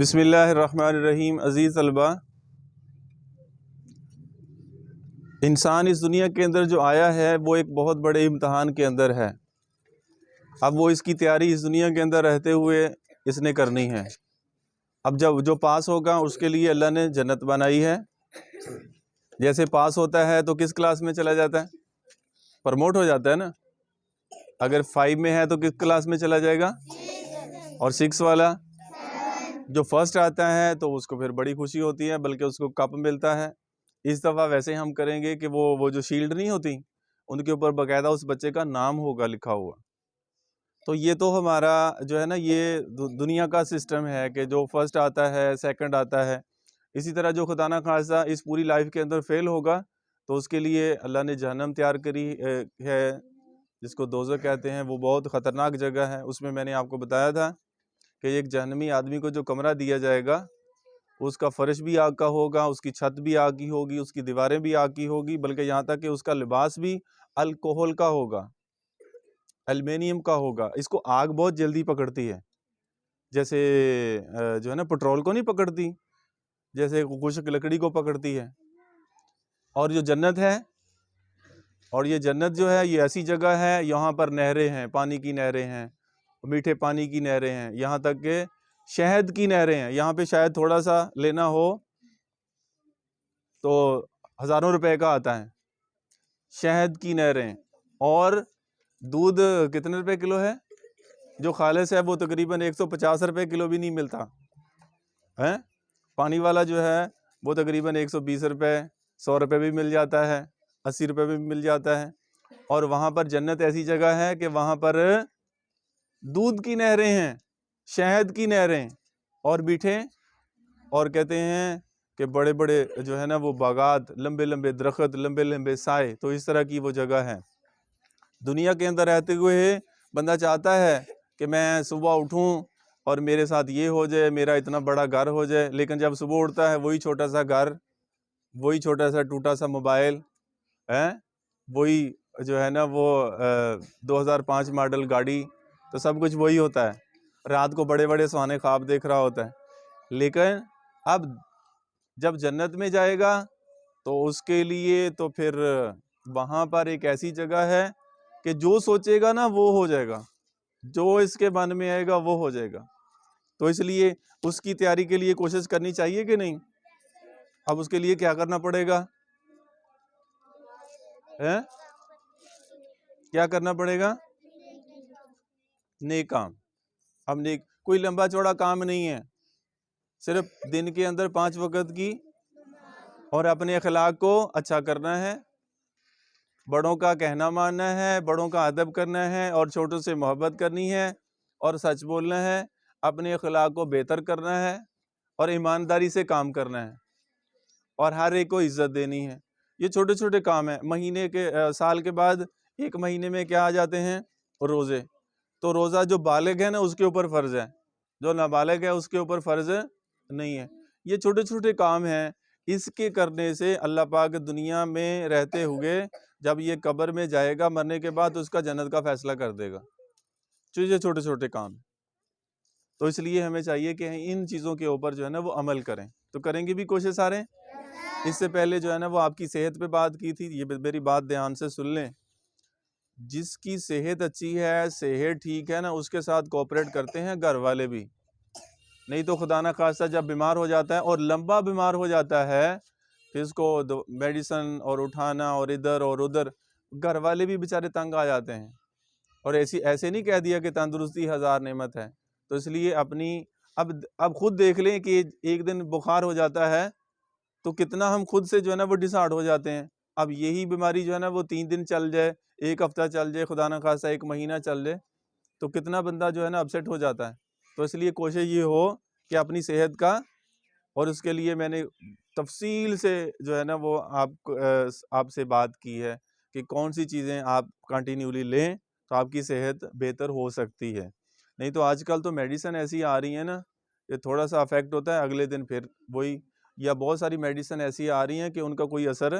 बिस्मिल्लाहिर्रहमानिर्रहीम। अज़ीज़ तलबा, इंसान इस दुनिया के अंदर जो आया है वो एक बहुत बड़े इम्तहान के अंदर है। अब वो इसकी तैयारी इस दुनिया के अंदर रहते हुए इसने करनी है। अब जब जो पास होगा उसके लिए अल्लाह ने जन्नत बनाई है। जैसे पास होता है तो किस क्लास में चला जाता है? प्रमोट हो जाता है ना। अगर 5 में है तो किस क्लास में चला जाएगा? और 6 वाला जो फर्स्ट आता है तो उसको फिर बड़ी खुशी होती है, बल्कि उसको कप मिलता है। इस दफ़ा वैसे हम करेंगे कि वो जो शील्ड नहीं होती उनके ऊपर बाकायदा उस बच्चे का नाम होगा लिखा हुआ। तो ये तो हमारा जो है ना, ये दुनिया का सिस्टम है कि जो फर्स्ट आता है सेकंड आता है। इसी तरह जो खुदा ना खास्ता इस पूरी लाइफ के अंदर फेल होगा तो उसके लिए अल्लाह ने जहन्नम तैयार करी है, जिसको दोज़ख कहते हैं। वो बहुत ख़तरनाक जगह है। उसमें मैंने आपको बताया था कि एक जहन्नमी आदमी को जो कमरा दिया जाएगा उसका फ़र्श भी आग का होगा, उसकी छत भी आग की होगी, उसकी दीवारें भी आग की होगी, बल्कि यहाँ तक कि उसका लिबास भी अल्कोहल का होगा, एल्युमिनियम का होगा। इसको आग बहुत जल्दी पकड़ती है, जैसे जो है ना पेट्रोल को नहीं पकड़ती, जैसे खुश्क लकड़ी को पकड़ती है। और जो जन्नत है, और ये जन्नत जो है ये ऐसी जगह है, यहाँ पर नहरें हैं, पानी की नहरें हैं, मीठे पानी की नहरें हैं, यहाँ तक कि शहद की नहरें हैं। यहाँ पे शायद थोड़ा सा लेना हो तो हज़ारों रुपए का आता है। शहद की नहरें। और दूध कितने रुपए किलो है? जो खालिस है वो तकरीबन 150 रुपए किलो भी नहीं मिलता है। पानी वाला जो है वो तकरीबन 120 रुपए, 100 रुपए भी मिल जाता है, 80 रुपए भी मिल जाता है। और वहाँ पर जन्नत ऐसी जगह है कि वहाँ पर दूध की नहरें हैं, शहद की नहरें और मीठे, और कहते हैं कि बड़े बड़े जो है ना वो बागात, लंबे लंबे दरख्त, लंबे लंबे साए। तो इस तरह की वो जगह है। दुनिया के अंदर रहते हुए बंदा चाहता है कि मैं सुबह उठूं और मेरे साथ ये हो जाए, मेरा इतना बड़ा घर हो जाए, लेकिन जब सुबह उठता है वही छोटा सा घर, वही छोटा सा टूटा सा मोबाइल है, वही जो है ना वो 2005 मॉडल गाड़ी, तो सब कुछ वही होता है। रात को बड़े बड़े सुहाने ख्वाब देख रहा होता है। लेकिन अब जब जन्नत में जाएगा तो उसके लिए तो फिर वहाँ पर एक ऐसी जगह है कि जो सोचेगा ना वो हो जाएगा, जो इसके मन में आएगा वो हो जाएगा। तो इसलिए उसकी तैयारी के लिए कोशिश करनी चाहिए कि नहीं? अब उसके लिए क्या करना पड़ेगा है? क्या करना पड़ेगा? नेक काम। अब नेक कोई लंबा चौड़ा काम नहीं है, सिर्फ दिन के अंदर 5 वक्त की और अपने अखलाक को अच्छा करना है, बड़ों का कहना मानना है, बड़ों का अदब करना है और छोटों से मोहब्बत करनी है और सच बोलना है, अपने अखलाक को बेहतर करना है और ईमानदारी से काम करना है और हर एक को इज्जत देनी है। ये छोटे छोटे काम हैं। महीने के साल के बाद एक महीने में क्या आ जाते हैं? रोज़े। तो रोज़ा जो बालिग है ना उसके ऊपर फ़र्ज़ है, जो नाबालिग है उसके ऊपर फ़र्ज़ नहीं है। ये छोटे छोटे काम हैं, इसके करने से अल्लाह पाक दुनिया में रहते हुए जब ये कब्र में जाएगा मरने के बाद उसका जन्नत का फ़ैसला कर देगा। तो ये छोटे छोटे काम। तो इसलिए हमें चाहिए कि इन चीज़ों के ऊपर जो है ना वो अमल करें। तो करेंगे भी कोशिश सारे। इससे पहले जो है ना वो आपकी सेहत पे बात की थी, ये मेरी बात ध्यान से सुन लें। जिसकी सेहत अच्छी है, सेहत ठीक है ना, उसके साथ कोऑपरेट करते हैं घर वाले भी। नहीं तो खुदा ना खास्ता जब बीमार हो जाता है और लंबा बीमार हो जाता है, फिर इसको मेडिसिन और उठाना और इधर और उधर, घर वाले भी बेचारे तंग आ जाते हैं। और ऐसे नहीं कह दिया कि तंदुरुस्ती 1000 नेमत है। तो इसलिए अपनी अब खुद देख लें कि एक दिन बुखार हो जाता है तो कितना हम खुद से जो है ना वो डिसहार्ट हो जाते हैं। अब यही बीमारी जो है ना वो 3 दिन चल जाए, 1 हफ्ता चल जाए, खुदा ना खास्ता 1 महीना चल जाए, तो कितना बंदा जो है ना अपसेट हो जाता है। तो इसलिए कोशिश ये हो कि अपनी सेहत का, और उसके लिए मैंने तफसील से जो है ना वो आपसे बात की है कि कौन सी चीज़ें आप कंटिन्यूली लें तो आपकी सेहत बेहतर हो सकती है। नहीं तो आजकल तो मेडिसिन ऐसी आ रही है ना, ये थोड़ा सा अफेक्ट होता है अगले दिन फिर वही, या बहुत सारी मेडिसिन ऐसी आ रही हैं कि उनका कोई असर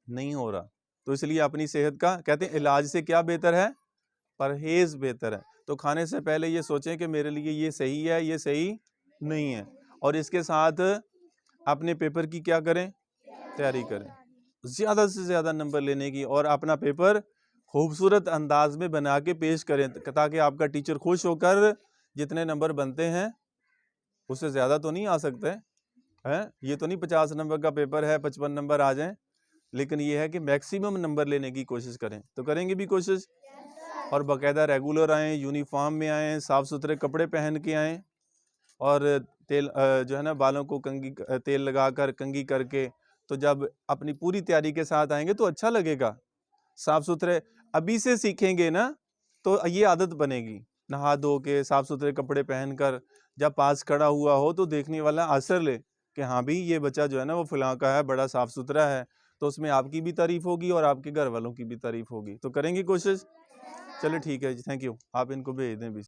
नहीं हो रहा। तो इसलिए अपनी सेहत का, कहते हैं इलाज से क्या बेहतर है? परहेज़ बेहतर है। तो खाने से पहले ये सोचें कि मेरे लिए ये सही है, ये सही नहीं है। और इसके साथ अपने पेपर की क्या करें, तैयारी करें, ज़्यादा से ज़्यादा नंबर लेने की, और अपना पेपर खूबसूरत अंदाज में बना के पेश करें, ताकि आपका टीचर खुश होकर जितने नंबर बनते हैं उससे ज़्यादा तो नहीं आ सकते हैं। ये तो नहीं 50 नंबर का पेपर है 55 नंबर आ जाएं, लेकिन ये है कि मैक्सिमम नंबर लेने की कोशिश करें। तो करेंगे भी कोशिश, और बाकायदा रेगुलर आएँ, यूनिफॉर्म में आएँ, साफ़ सुथरे कपड़े पहन के आएँ, और तेल जो है ना बालों को तेल लगाकर कंघी करके, तो जब अपनी पूरी तैयारी के साथ आएंगे तो अच्छा लगेगा। साफ़ सुथरे अभी से सीखेंगे ना तो ये आदत बनेगी, नहा धो के साफ़ सुथरे कपड़े पहनकर जब पास खड़ा हुआ हो तो देखने वाला असर ले कि हाँ भी ये बच्चा जो है ना वो फलां का है, बड़ा साफ़ सुथरा है, तो उसमें आपकी भी तारीफ़ होगी और आपके घर वालों की भी तारीफ़ होगी। तो करेंगे कोशिश। चलिए ठीक है जी, थैंक यू। आप इनको भेज दें भी।